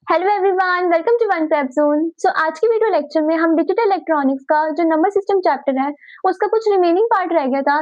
Hello everyone, welcome to one pap zone. आज की video lecture में हम डिजिटल इलेक्ट्रॉनिक्स का जो नंबर सिस्टम चैप्टर है उसका कुछ रिमेनिंग पार्ट रह गया था।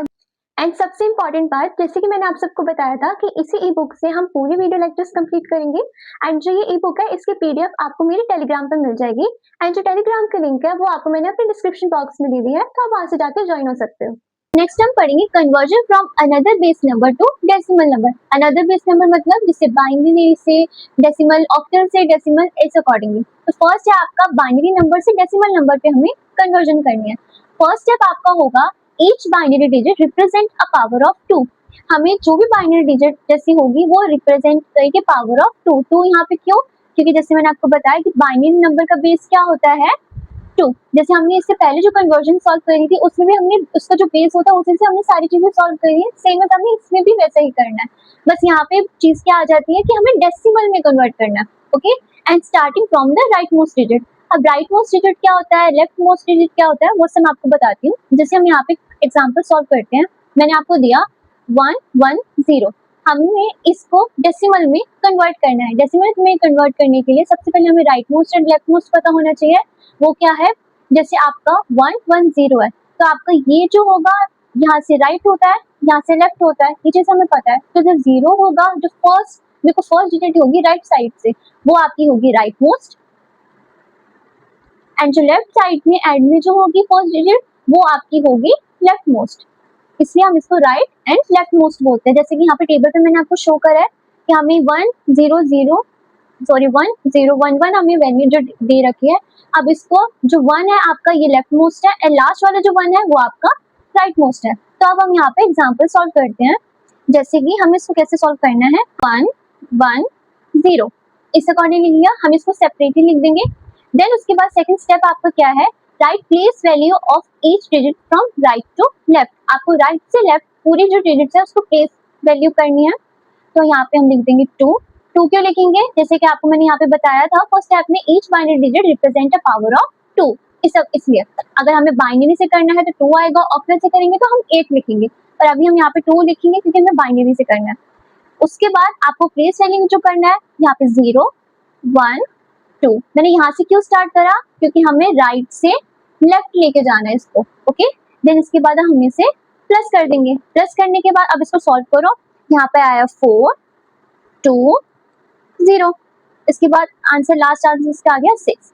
एंड सबसे इम्पोर्टेंट पार्ट, जैसे कि मैंने आप सबको बताया था कि इसी ई बुक से हम पूरी वीडियो लेक्चर्स कंप्लीट करेंगे। एंड जो ये ई बुक है इसकी पीडीएफ आपको मेरे टेलीग्राम पर मिल जाएगी। एंड जो टेलीग्राम का लिंक है वो आपको मैंने अपने डिस्क्रिप्शन बॉक्स में दी हुई है, तो आप वहां से जाकर ज्वाइन हो सकते हो। नेक्स्ट हम पढ़ेंगे conversion from another base number two decimal number. Another base number मतलब जिससे बाइनरी से डेसिमल, ऑक्टल से डेसिमल, इस अकॉर्डिंगली। तो फर्स्ट है आपका बाइनरी नंबर से डेसिमल नंबर पे हमें कन्वर्जन करनी है। फर्स्ट स्टेप आपका होगा each binary digit represent a power of 2। हमें जो भी बाइनरी डिजिट जैसी होगी वो रिप्रेजेंट करेगी पावर ऑफ 2। तो यहाँ पे क्यों? क्योंकि जैसे मैंने आपको बताया कि बाइनरी नंबर का बेस क्या होता है, 2। जैसे हमने इससे पहले जो कन्वर्जन सॉल्व करी थी उसमें भी हमने उसका जो बेस होता है उसी से हमने सारी चीजें सॉल्व करी है। सेम हमें इसमें भी वैसा ही करना है। बस यहाँ पे चीज क्या आ जाती है कि हमें डेसिमल में कन्वर्ट करना है। Okay, and starting from the right most digit. अब राइट मोस्ट डिजिट क्या होता है, लेफ्ट मोस्ट डिजिट क्या होता है, वो सब मैं आपको बताती हूँ। जैसे हम यहाँ पे एग्जाम्पल सॉल्व करते हैं। मैंने आपको दिया 110, हमें इसको डेसिमल में कन्वर्ट करना है। डेसिमल में कन्वर्ट करने के लिए सबसे पहले हमें right most and left most पता होना चाहिए। वो क्या है, जैसे आपका 110 है तो आपका ये जो होगा यहाँ से राइट होता है, यहाँ से लेफ्ट होता है, ये चीज हमें पता है। तो जो जीरो होगा, जो फर्स्ट मेरे को फर्स्ट डिजिट होगी राइट साइड से, वो आपकी होगी राइट मोस्ट। एंड जो लेफ्ट साइड में एंड में जो होगी फर्स्ट डिजिट, वो आपकी होगी लेफ्ट मोस्ट। इसलिए हम इसको राइट एंड लेफ्ट मोस्ट बोलते हैं। जैसे कि यहाँ पे टेबल पे मैंने आपको शो करा है कि हमें 1011 हमें वैल्यू जो दे रखी है। अब इसको जो 1 है आपका ये लेफ्ट मोस्ट है एंड लास्ट वाला जो 1 है वो आपका राइट मोस्ट है। तो अब हम यहाँ पे एग्जांपल सॉल्व करते हैं। जैसे कि हमें इसको कैसे सॉल्व करना है, 110 इस अकॉर्डिंग लिख लिया, हम इसको सेपरेटली लिख देंगे। देन उसके बाद सेकंड स्टेप आपका क्या है, write place value of each digit from right to left. आपको राइट से लेफ्ट पूरी जो डिजिट है उसको प्लेस वैल्यू करनी है। तो यहाँ पे हम लिख देंगे 2। क्यों लिखेंगे, जैसे कि आपको मैंने यहाँ पे बताया था फर्स्ट स्टेप में each binary digit represent a power of 2। इसलिए अगर हमें बाइनरी से करना है तो 2 आएगा, ऑक्टल से करेंगे तो हम 8 लिखेंगे, पर अभी हम यहाँ पे 2 लिखेंगे क्योंकि हमें बाइनरी से करना है। उसके बाद आपको प्लेस वैल्यू जो करना है, यहाँ पे 0 1 2। मैंने यहाँ से क्यों स्टार्ट करा, क्योंकि हमें राइट से लेफ्ट लेके जाना है इसको। ओके, देन इसके बाद हम इसे प्लस कर देंगे। प्लस करने के बाद अब इसको सॉल्व करो। यहाँ पे आया 4 2 0। इसके बाद आंसर, लास्ट आंसर इसका आ गया 6।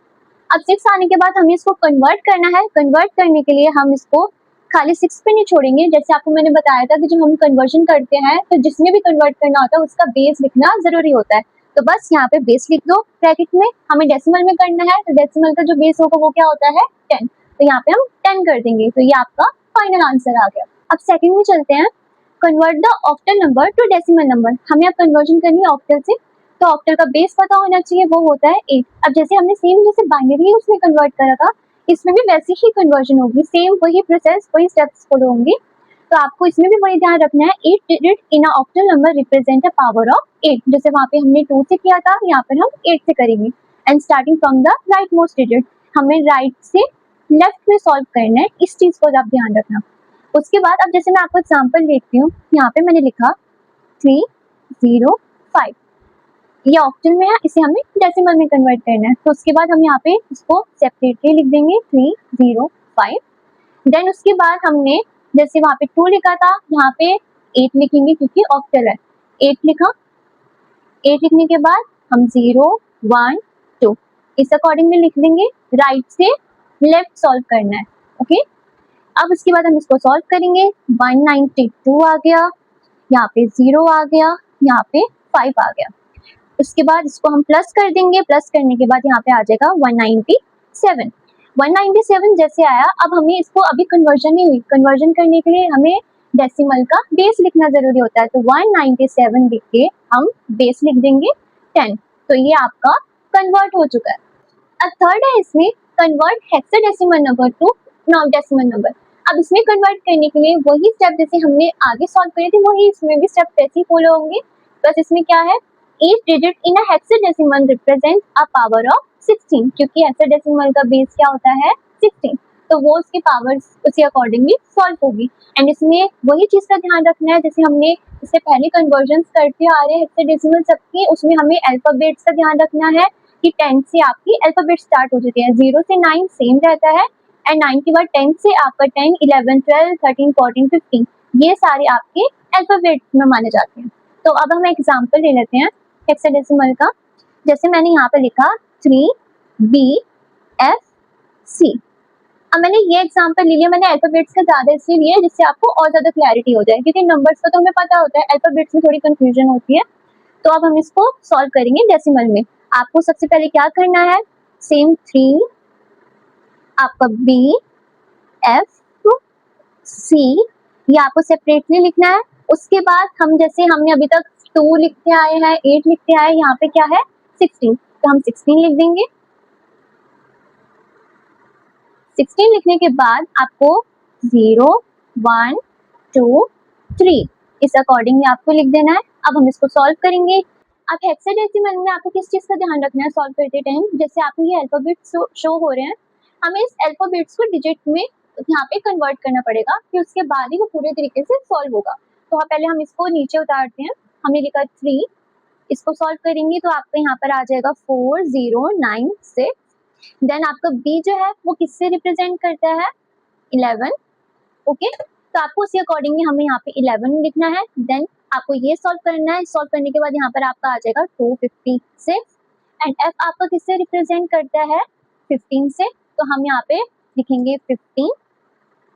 अब 6 आने के बाद हमें इसको कन्वर्ट करना है। कन्वर्ट करने के लिए हम इसको खाली 6 पे नहीं छोड़ेंगे। जैसे आपको मैंने बताया था कि जब हम कन्वर्जन करते हैं तो जिसमें भी कन्वर्ट करना होता है उसका बेस लिखना जरूरी होता है। तो बस यहाँ पे बेस लिख दो ब्रैकेट में। हमें डेसिमल में करना है तो डेसिमल का जो बेस होगा वो क्या होता है, 10। तो यहाँ पे हम 10 कर देंगे। तो ये आपका फाइनल आंसर आ गया। अब सेकंड में चलते हैं, convert the octal number two decimal number. हमें अब कन्वर्जन करनी है ऑक्टल से, तो ऑक्टल का बेस पता होना चाहिए, वो होता है 8। अब जैसे हमने सेम जैसे बाइनरी उसमें कन्वर्ट करा था, इसमें भी वैसी ही कन्वर्जन होगी, सेम वही प्रोसेस, वही स्टेप्स फॉलो होंगे। तो आपको इसमें भी वही ध्यान रखना है, 8 digit in a octal number represent a power of 8। जैसे वहां पे हमने 2 से किया था, यहाँ पर हम 8 से करेंगे। And starting from the right most digit, हमें राइट से लेफ्ट में सॉल्व करना है, इस चीज को आप ध्यान रखना। उसके बाद अब जैसे मैं आपको एग्जाम्पल देती हूँ, यहाँ पे मैंने लिखा 305, ये ऑक्टल में है, इसे हमें डेसिमल में कन्वर्ट करना है। तो उसके बाद हम यहाँ पे इसको सेपरेटली लिख देंगे 305। देन उसके बाद हमने जैसे वहां पे 2 लिखा था, यहाँ पे 8 लिखेंगे क्योंकि ऑक्टल है। 8 लिखा, 8 लिखने के बाद हम 0 1 2 इस अकॉर्डिंग में लिख देंगे। राइट से लेफ्ट सॉल्व करना है। ओके, अब उसके बाद हम इसको सॉल्व करेंगे। 192 आ गया, यहाँ पे 0 आ गया, यहाँ पे 5 आ गया। उसके बाद इसको हम प्लस कर देंगे। प्लस करने के बाद यहाँ पे आ जाएगा 197। 197 जैसे आया, अब हमें इसको अभी कन्वर्जन नहीं हुई, कन्वर्जन करने के लिए हमें डेसिमल का बेस लिखना जरूरी होता है। तो 197 लिख के हम बेस लिख देंगे 10। तो ये आपका कन्वर्ट हो चुका है। अब थर्ड है इसमें, convert hexadecimal number two non decimal number. अब इसमें कन्वर्ट करने के लिए वही स्टेप जैसे हमने आगे सॉल्व करे थे, वही इसमें भी स्टेप ऐसे ही फॉलो होंगे। बस इसमें क्या है, each digit in a hexadecimal represents a power of 16, क्योंकि हेक्साडेसिमल का बेस क्या होता है, 16। तो वो उसकी पावर्स उसी अकॉर्डिंगली सॉल्व होगी। एंड इसमें वही चीज का ध्यान रखना है जैसे हमने इससे पहले कन्वर्जन करते आ रहे हैं हेक्साडेसिमल सबके, उसमें हमें अल्फाबेट्स का ध्यान रखना है। कि 10 से आपकी अल्फाबेट स्टार्ट हो चुके हैं। 0 से 9 सेम रहता है एंड 9 के बाद 10 से आपका 10, 11, 12, 13, 14, 15 ये सारे आपके अल्फाबेट में माने जाते हैं। तो अब हम एग्जांपल ले लेते हैं हेक्साडेसिमल का। जैसे मैंने यहाँ पे लिखा 3BFC। अब मैंने ये एग्जांपल ले लिया, मैंने अल्फाबेट्स का ज्यादा इसलिए लिया जिससे आपको और ज्यादा क्लैरिटी हो जाए, क्योंकि नंबर्स का तो हमें पता होता है, अल्फाबेट्स में थोड़ी कंफ्यूजन होती है। तो अब हम इसको सॉल्व करेंगे डेसिमल में। आपको सबसे पहले क्या करना है, सेम 3 आपका BFC ये आपको सेपरेटली लिखना है। उसके बाद हम जैसे हमने अभी तक 2 लिखते आए हैं, 8 लिखते आए, यहाँ पे क्या है 16, तो हम 16 लिख देंगे। 16 लिखने के बाद आपको 0, 1, 2, 3 इस अकॉर्डिंगली आपको लिख देना है। अब हम इसको सॉल्व करेंगे। अब हेक्साडेसिमल में आपको किस चीज का ध्यान रखना है सॉल्व करते टाइम, जैसे आपको ये अल्फाबेट्स शो हो रहे हैं, हमें इस अल्फाबेट्स को डिजिट में यहाँ पे कन्वर्ट करना पड़ेगा, फिर उसके बाद ही वो पूरे तरीके से सॉल्व होगा। तो पहले हम इसको नीचे उतारते हैं। हमने लिखा 3, इसको सॉल्व करेंगे तो आपका यहाँ पर आ जाएगा 4, 0, 9, 6। देन आपका बी जो है वो किससे रिप्रेजेंट करता है 11। ओके, तो आपको उसी अकॉर्डिंगली हमें यहाँ पे 11 लिखना है। देन आपको ये सॉल्व करना है। सॉल्व करने के बाद यहाँ पर आपका आ जाएगा 256 एंड एफ आपका किससे रिप्रेजेंट करता है 15 से, तो हम यहाँ पे लिखेंगे 15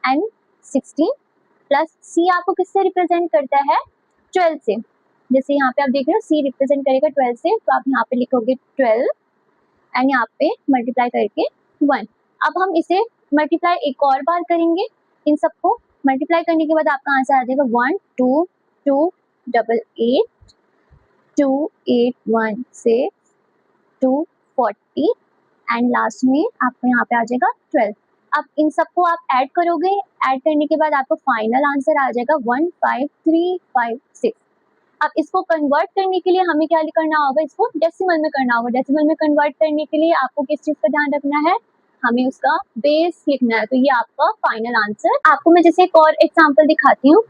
एंड 16 प्लस सी आपको किससे रिप्रेजेंट करता है 12 से। जैसे यहाँ पे आप देख रहे हो सी रिप्रेजेंट करेगा 12 से, तो आप यहाँ पे लिखोगे 12 एंड यहाँ पे मल्टीप्लाई करके 1। अब हम इसे मल्टीप्लाई एक और बार करेंगे, इन सबको मल्टीप्लाई करने के बाद आपका आंसर आ जाएगा 1, 2, 2, 8, 8, 2, 8, 1, 6, 2, 40 एंड लास्ट में आपको यहाँ पे आ जाएगा 12। अब इन सबको आप ऐड करोगे, ऐड करने के बाद आपको फाइनल आंसर आ जाएगा 15356। अब इसको कन्वर्ट करने के लिए हमें क्या करना होगा, इसको डेसिमल में करना होगा। डेसिमल में कन्वर्ट करने के लिए आपको किस चीज का ध्यान रखना है, हमें उसका बेस लिखना है। तो ये आपका फाइनल आंसर। आपको मैं जैसे एक और एग्जांपल दिखाती हूँ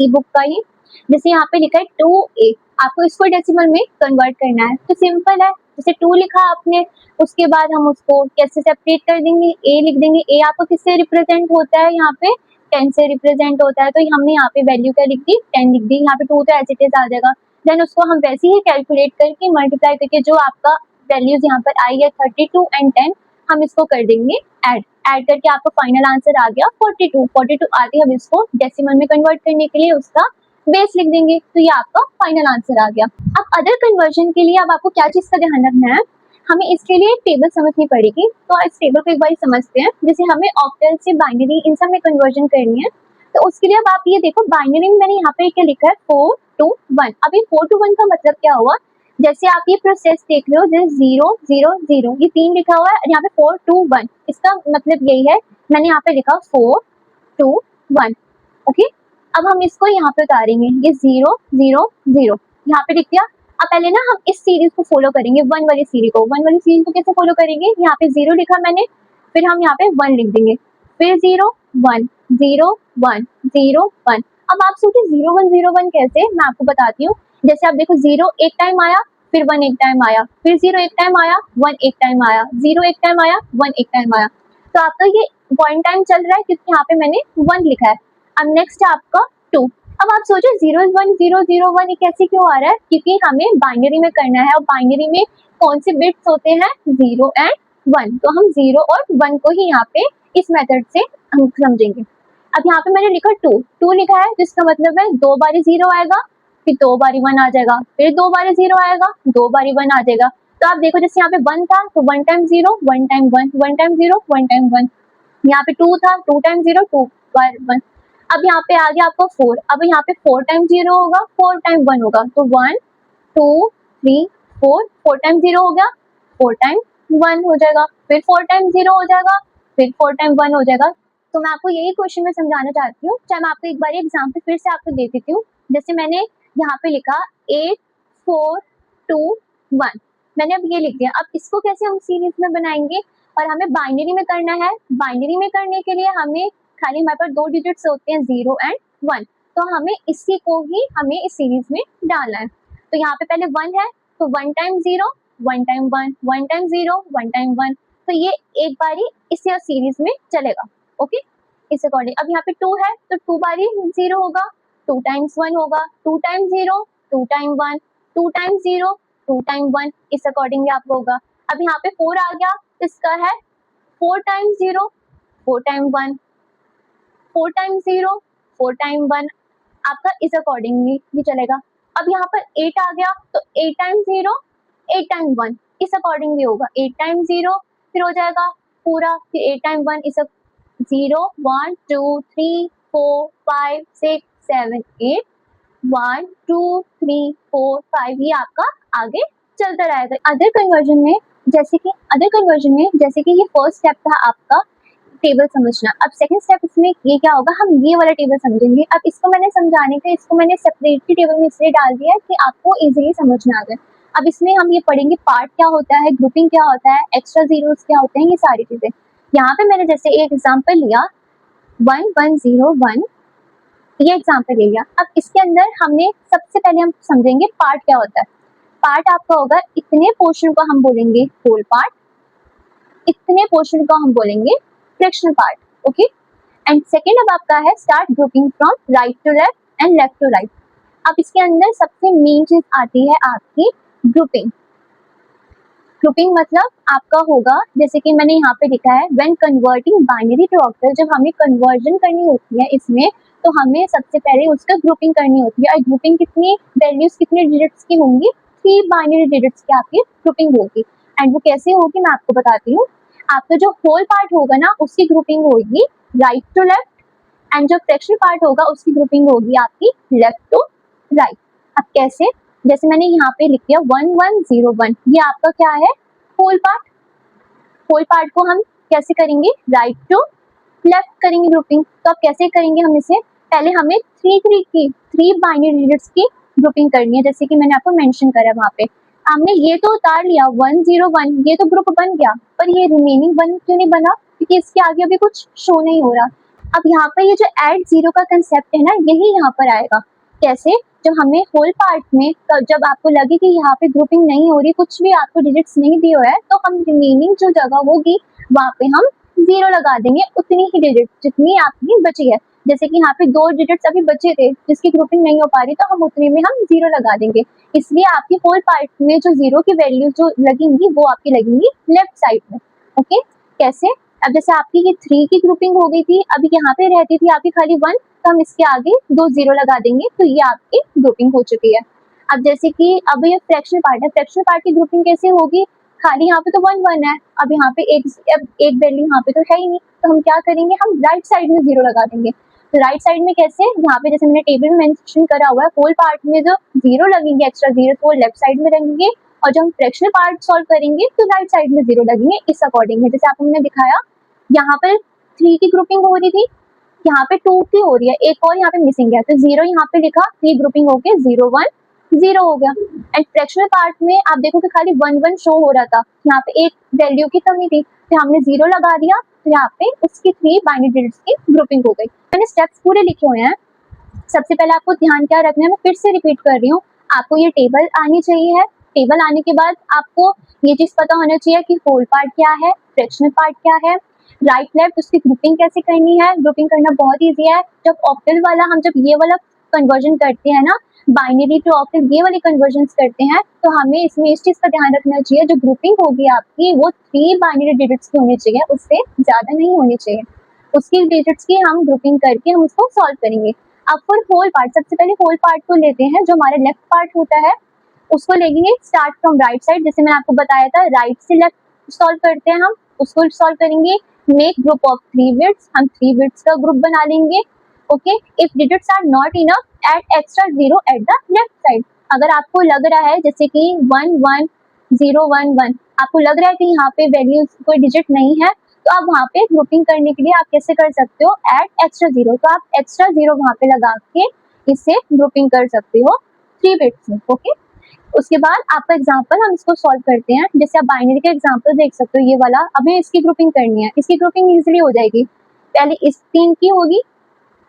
ई बुक का ही। जैसे यहाँ पे लिखा है 2A, आपको इसको डेसिमल में कन्वर्ट करना है। तो सिंपल है, जैसे 2 लिखा आपने, उसके बाद हम उसको कैसे सेपरेट कर देंगे, ए लिख देंगे। ए आपको किससे रिप्रेजेंट होता है, यहाँ पे 10 से रिप्रेजेंट होता है, तो हमने यहाँ पे वैल्यू क्या लिख दी 10 लिख दी। यहाँ पे 2 तो एज इट इज आ जाएगा। देन उसको हम वैसे ही कैलकुलेट करके मल्टीप्लाई करके जो आपका वैल्यूज यहाँ पर आई है 32 एंड 10, हम इसको कर देंगे ऐड करके आपका फाइनल आंसर आ गया 42 आगे हम इसको डेसिमल में कन्वर्ट करने के लिए उसका बेस लिख देंगे, तो ये आपका फाइनल आंसर आ गया। अब अदर कन्वर्जन के लिए अब आपको क्या चीज का ध्यान रखना है, हमें इसके लिए एक टेबल समझनी पड़ेगी। तो इस टेबल को एक बार समझते हैं। जैसे हमें ऑक्टल से बाइनरी इन सब में कन्वर्जन करनी है, तो उसके लिए अब आप ये देखो बाइनरी में मैंने यहाँ पे क्या लिखा है 4 to 1। अब ये 4 to 1 का मतलब क्या हुआ, जैसे आप ये प्रोसेस देख रहे हो, जैसे 0 0 0 ये 3 लिखा हुआ है, यहाँ पे 4 to 1, इसका मतलब यही है। मैंने यहाँ पे लिखा 4 to 1। ओके, अब हम इसको यहाँ पे उतारेंगे, ये 0 0 0 यहाँ पे लिख दिया। अब पहले ना हम इस सीरीज को फॉलो करेंगे, 1 वाली सीरीज को। 1 वाली सीरीज को कैसे फॉलो करेंगे, यहाँ पे 0 लिखा मैंने, फिर हम यहाँ पे 1 लिख देंगे, फिर 0 1 0 1 0 1। अब आप सोचिए 0 1 0 1 कैसे, मैं आपको बताती हूँ। जैसे आप देखो 0 एक टाइम आया, फिर 1 एक टाइम आया, फिर 0 एक टाइम आया, 1 एक टाइम आया, 0 एक टाइम आया, 1 एक टाइम आया। तो आपका ये पॉइंट टाइम चल रहा है क्योंकि यहाँ पे मैंने 1 लिखा है। अब नेक्स्ट है आपका 2। अब आप सोचो 0 1 0 0 1 ये कैसे क्यों आ रहा है, क्योंकि हमें बाइनरी में करना है और बाइनरी में कौन से बिट्स होते हैं 0 एंड 1, तो हम 0 और 1 को ही यहाँ पे इस मेथड से हम समझेंगे। अब यहाँ पे मैंने लिखा 2 लिखा है, जिसका मतलब है 2 बारी 0 आएगा, फिर 2 बारी 1 आ जाएगा, फिर 2 बारी 0 आएगा, 2 बारी 1 आ जाएगा। तो आप देखो जैसे यहाँ पे 1 था तो 1 टाइम 0 1 टाइम 1 1 टाइम 0 1 टाइम 1। यहाँ पे 2 था, 2 टाइम 0 2 बार 1। अब यहाँ पे आ गया आपका 4, अब यहाँ पे 4 टाइम 0 होगा, 4 टाइम 1 होगा, तो 1 2 3 4, 4 टाइम 0 हो गया, 4 टाइम 1 हो जाएगा, फिर 4 टाइम 0 हो जाएगा, फिर 4 टाइम 1 हो जाएगा। तो मैं आपको यही क्वेश्चन में समझाना चाहती हूँ। चाहे मैं आपको एक बार एग्जाम्पल फिर से आपको दे देती हूँ। जैसे मैंने यहाँ पे लिखा 8 4 2 1, मैंने अब ये लिख दिया। अब इसको कैसे हम सीरीज में बनाएंगे, और हमें बाइनरी में करना है। बाइनरी में करने के लिए हमें खाली हमारे पास 2 डिजिट्स होते हैं 0 एंड 1, तो हमें इसी को ही हमें इस सीरीज में डालना है। तो यहाँ पे पहले 1 है तो 1 टाइम 0 1 टाइम 1, 1 टाइम 0, 1 टाइम 1। तो ये एक बारी इसी सीरीज में चलेगा। ओके, इस अकॉर्डिंग अब यहाँ पे 2 है तो 2 बारी 0 होगा, 2 टाइम्स 1 होगा, 2 टाइम 0, 2 टाइम 1, 2 टाइम 0, 2 टाइम 1, इस अकॉर्डिंग आपका होगा। अब यहाँ पे 4 आ गया, इसका है 4 टाइम 0, 4 टाइम 1, 4 टाइम 0, 4 टाइम 1, आपका इस अकॉर्डिंगली भी चलेगा। अब यहाँ पर 8 आ गया तो 8 टाइम 0, 8 टाइम 1, इस अकॉर्डिंग भी होगा। 8 टाइम 0 फिर हो जाएगा पूरा, फिर 8 टाइम 1 इस 0, 1, 2, 3, 4, 5, 6, 7, 8, 1, 2, 3, 4, 5, ये आपका आगे चलता रहेगा। अदर कन्वर्जन में जैसे कि ये फर्स्ट स्टेप था आपका टेबल समझना। अब सेकंड स्टेप इसमें ये क्या होगा, हम ये वाला टेबल समझेंगे। अब इसको मैंने समझाने के इसको मैंने सेपरेटली टेबल में इसलिए डाल दिया है कि आपको इजीली समझ में आ जाए। अब इसमें हम ये पढ़ेंगे पार्ट क्या होता है, ग्रुपिंग क्या होता है, एक्स्ट्रा जीरोस क्या होते हैं, ये सारी चीजें। यहाँ पे मैंने जैसे एक एग्जाम्पल लिया 1, 1, 0, 1, ये एग्जाम्पल ले लिया। अब इसके अंदर हमने सबसे पहले हम समझेंगे पार्ट क्या होता है। पार्ट आपका होगा इतने पोर्शन को हम बोलेंगे होल पार्ट, इतने पोर्शन को हम बोलेंगे fractional part. Okay, and second अब आपका है start grouping from right to left and left to right. अब इसके अंदर सबसे मेन चीज आती है आपकी ग्रुपिंग। ग्रुपिंग मतलब आपका होगा जैसे कि मैंने यहाँ पे लिखा है when converting binary to octal, जब हमें कन्वर्जन करनी होती है इसमें तो हमें सबसे पहले उसका ग्रुपिंग करनी होती है। और ग्रुपिंग कितनी वैल्यूज कितने डिजिट्स की होंगी, 3 बाइनरी डिजिट्स की आपकी ग्रुपिंग होगी। एंड वो कैसे होगी मैं आपको बताती हूँ। आपका जो होल पार्ट होगा ना उसकी ग्रुपिंग होगी राइट टू लेफ्ट, एंड जो फ्रैक्शनल पार्ट होगा उसकी ग्रुपिंग होगी आपकी लेफ्ट टू राइट। अब कैसे, जैसे मैंने यहाँ पे लिख दिया 1, 1, 0, 1, ये आपका क्या है होल पार्ट। होल पार्ट को हम कैसे करेंगे, राइट टू लेफ्ट करेंगे ग्रुपिंग। तो अब कैसे करेंगे हम इसे, पहले हमें 3 बाइनरी डिजिट्स की ग्रुपिंग करनी है, जैसे कि मैंने आपको मेंशन करा वहाँ पे। हमने ये तो उतार लिया 1, 0, 1, ये तो ग्रुप बन गया, पर ये रिमेनिंग 1 क्यों नहीं बना, क्योंकि इसके आगे अभी कुछ शो नहीं हो रहा। अब यहाँ पर ये जो ऐड जीरो का कंसेप्ट है ना, यही यहाँ पर आएगा। कैसे, जब हमें होल पार्ट में जब आपको लगे कि यहाँ पे ग्रुपिंग नहीं हो रही, कुछ भी आपको डिजिट्स नहीं दिए हुआ है, तो हम रिमेनिंग जो जगह होगी वहाँ पे हम 0 लगा देंगे, उतनी ही डिजिट जितनी आपकी बची है। जैसे कि यहाँ पे 2 डिजिट्स अभी बचे थे जिसकी ग्रुपिंग नहीं हो पा रही, तो हम उतने में हम 0 लगा देंगे। इसलिए आपकी होल पार्ट में जो 0 की वैल्यू जो लगेंगी वो आपकी लगेंगी लेफ्ट साइड में। ओके, कैसे, अब जैसे आपकी ये 3 की ग्रुपिंग हो गई थी, अभी यहाँ पे रहती थी आपकी खाली 1, तो हम इसके आगे 2 0 लगा देंगे, तो ये आपकी ग्रुपिंग हो चुकी है। अब जैसे कि अब ये फ्रैक्शनल पार्ट है, फ्रैक्शनल पार्ट की ग्रुपिंग कैसे होगी, खाली यहाँ पे तो 1, 1 है, अब यहाँ पे एक वैल्यू यहाँ पे तो है ही नहीं, तो हम क्या करेंगे, हम राइट साइड में 0 लगा देंगे। तो राइट साइड में कैसे, यहाँ पे जैसे मैंने टेबल में मेंशन करा हुआ है, होल पार्ट में जो 0 लगेंगे एक्स्ट्रा 0 वो लेफ्ट साइड में लगेंगे, और जब हम फ्रैक्शनल पार्ट सॉल्व करेंगे तो राइट साइड में 0 लगेंगे। इस अकॉर्डिंग है, जैसे आपको मैंने दिखाया यहाँ पर 3 की ग्रुपिंग हो रही थी, यहाँ पे 2 की हो रही है, एक और यहाँ पे मिसिंग है, तो 0 यहाँ पे लिखा, 3 ग्रुपिंग होके 0, 1, 0 हो गया। एंड फ्रैक्शनल पार्ट में आप देखो कि खाली 1, 1 शो हो रहा था, यहाँ पे एक वैल्यू की कमी थी, तो हमने 0 लगा दिया, तो यहाँ पे उसकी 3 बाइनरी डिजिट्स की ग्रुपिंग हो गई। मैंने स्टेप्स पूरे लिखे हुए हैं। सबसे पहले आपको ध्यान क्या रखना है, मैं फिर से रिपीट कर रही हूँ, आपको ये टेबल आनी चाहिए है। टेबल आने के बाद आपको ये चीज पता होना चाहिए कि होल पार्ट क्या है, फ्रैक्शनल पार्ट क्या है, राइट लेफ्ट उसकी ग्रुपिंग कैसे करनी है। ग्रुपिंग करना बहुत ईजी है। जब ऑक्टल वाला हम जब ये वाला कन्वर्जन करते हैं ना, बाइनरी टू ऑक्टल ये वाली कन्वर्जन करते हैं, तो हमें इसमें इस चीज का ध्यान रखना चाहिए, जो ग्रुपिंग होगी आपकी वो 3 बाइनरी डिजिट्स की होनी चाहिए, उससे ज्यादा नहीं होनी चाहिए। उसकी डिजिट्स की हम ग्रुपिंग करके हम उसको सॉल्व करेंगे। अब फिर होल पार्ट, सबसे पहले होल पार्ट को लेते हैं, जो हमारा लेफ्ट पार्ट होता है उसको लेंगे स्टार्ट फ्रॉम राइट साइड, जैसे मैंने आपको बताया था राइट से लेफ्ट सॉल्व करते हैं हम, उसको सॉल्व करेंगे। मेक ग्रुप ऑफ 3 बिट्स, हम 3 बिट्स का ग्रुप बना लेंगे। Okay, if digits are not enough add extra 0 at the left side. अगर आपको लग रहा है जैसे कि 1, 1, 0, 1, 1, आपको लग रहा है कि यहाँ पे वैल्यू कोई डिजिट नहीं है, तो आप वहाँ पे ग्रुपिंग करने के लिए आप कैसे कर सकते हो, ऐड एक्स्ट्रा 0, तो आप एक्स्ट्रा 0 वहाँ पे लगा के इससे ग्रुपिंग कर सकते हो 3 बिट्स में। ओके, उसके बाद आपका एग्जांपल हम इसको सॉल्व करते हैं। जैसे आप बाइनरी का एग्जांपल देख सकते हो, ये वाला अब हमें इसकी ग्रुपिंग करनी है। इसकी ग्रुपिंग इजीली हो जाएगी, पहले इस 3 की होगी,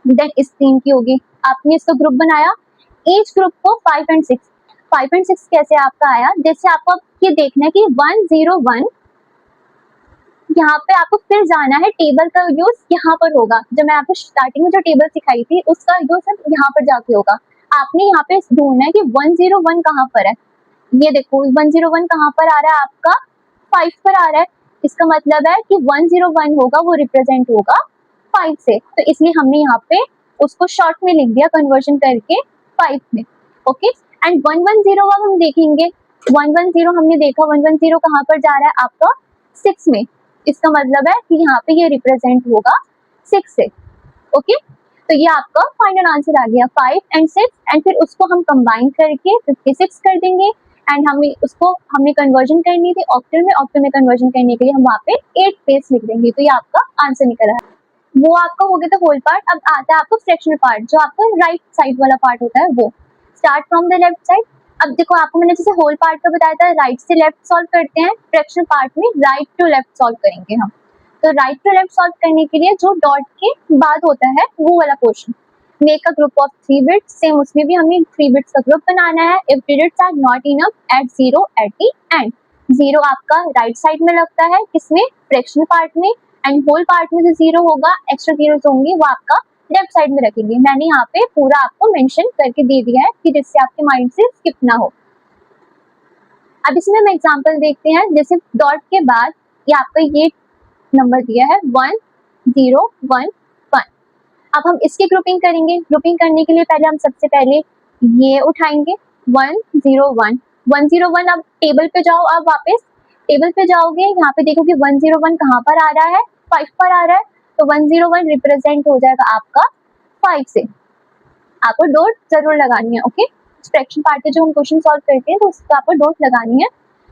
देन इस 3 की होगी। आपने इसका ग्रुप बनाया, ईच ग्रुप को 5 एंड 6, 5 एंड 6 कैसे आपका आया, जैसे आपको ये देखना है कि 101 यहाँ पे आपको फिर जाना है, टेबल का यूज यहाँ पर होगा। जब मैं आपको स्टार्टिंग में जो टेबल सिखाई थी उसका यूज सब यहाँ पर जाके होगा। आपने यहाँ पे ढूंढना है कि 101 कहाँ पर है। ये देखो 101 कहाँ पर आ रहा है आपका, 5 पर आ रहा है। इसका मतलब है कि 101 होगा वो रिप्रेजेंट होगा 5 से, तो इसलिए हमने यहाँ पे उसको शॉर्ट में लिख दिया कन्वर्जन करके 5 में। ओके, एंड 110 अब हम देखेंगे। 110 हमने देखा, 110 कहाँ पर जा रहा है आपका 6 में। इसका मतलब है कि यहाँ पे ये रिप्रेजेंट होगा 6 से। ओके, तो ये आपका फाइनल आंसर आ गया 5 एंड 6, एंड फिर उसको हम कंबाइन करके 56 कर देंगे। एंड हमने कन्वर्जन करनी थी ऑक्टल में, ऑक्टल में कन्वर्जन करने के लिए हम वहाँ पे 8 प्लेस लिख देंगे, तो ये आपका आंसर निकल रहा है। वो आपका हो गया था होल पार्ट। अब आता है आपको फ्रैक्शनल पार्ट, जो आपका राइट साइड वाला पार्ट होता है वो। Start from the left side. अब देखो आपको मैंने जैसे होल पार्ट का बताया था राइट से लेफ्ट सॉल्व करते हैं, फ्रैक्शनल पार्ट में राइट टू लेफ्ट सॉल्व करेंगे हम। तो राइट टू लेफ्ट सॉल्व करने के लिए जो डॉट के बाद होता है वो वाला portion, make a group of 3 bits, same उसमें भी हमें 3 बिट्स का ग्रुप बनाना है। If digits are not enough add 0 at the end. 0 आपका राइट साइड में लगता है, किसमें, फ्रैक्शनल पार्ट में, एंड होल पार्ट में जो 0 होगा, एक्स्ट्रा 0 होंगे, वो आपका लेफ्ट साइड में रखेंगे। मैंने यहाँ पे पूरा आपको मेंशन करके दे दिया है कि जिससे आपके माइंड से स्किप ना हो। अब इसमें हम एग्जांपल देखते हैं, जैसे डॉट के बाद ये आपका ये नंबर दिया है 1 0 1 1। अब हम इसकी ग्रुपिंग करेंगे। ग्रुपिंग करने के लिए पहले हम सबसे पहले ये उठाएंगे 1 0 1 1 0 1। अब टेबल पे जाओ, अब वापस टेबल पे जाओगे, यहाँ पे देखो कि 101 कहाँ पर आ रहा है, 5 पर आ रहा है, तो 101 रिप्रेजेंट हो जाएगा आपका 5 से। आपको डॉट जरूर लगानी है। ओके, फ्रैक्शन पार्ट के जो हम क्वेश्चन सॉल्व करते हैं तो उसको आपको डॉट लगानी है।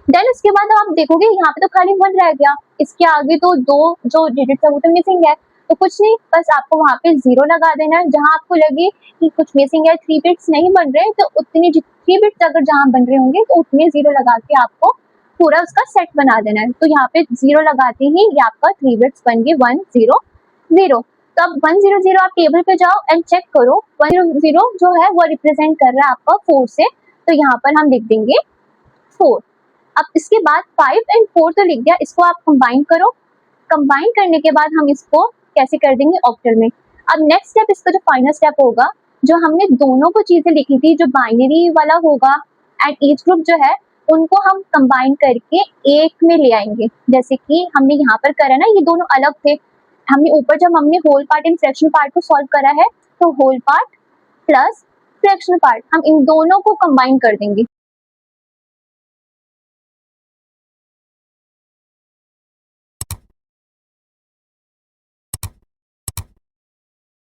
देन उसके बाद आप देखोगे यहाँ पे तो खाली 1 रह गया, इसके आगे तो 2 जो डिजिट है वो तो मिसिंग है, तो कुछ नहीं, बस आपको वहाँ पे 0 लगा देना है। जहाँ आपको लगे कि कुछ मिसिंग है, 3 बिट्स नहीं बन रहे, तो उतने 3 बिट्स अगर जहाँ बन रहे होंगे तो उतने 0 लगा के आपको पूरा उसका सेट बना देना है। तो यहाँ पे 0 लगाते ही ये आपका 3 बिट्स बन गए 1 0 0। तो अब 100 आप टेबल पे जाओ एंड चेक करो, 100 जो है वो रिप्रेजेंट कर रहा है आपका 4 से, तो यहाँ पर हम लिख देंगे 4। अब इसके बाद 5 एंड 4 तो लिख दिया, इसको आप कंबाइन करो। कंबाइन करने के बाद हम इसको कैसे कर देंगे ऑक्टल में। अब नेक्स्ट स्टेप, इसका जो फाइनल स्टेप होगा, जो हमने दोनों को चीजें लिखी थी, जो बाइनरी वाला होगा एंड ईच ग्रुप जो है, उनको हम कंबाइन करके एक में ले आएंगे। जैसे कि हमने यहाँ पर करा ना, ये दोनों अलग थे, हमने ऊपर जब हमने whole part and fractional part को सॉल्व करा है, तो whole part plus fractional part हम इन दोनों को कंबाइन कर देंगे।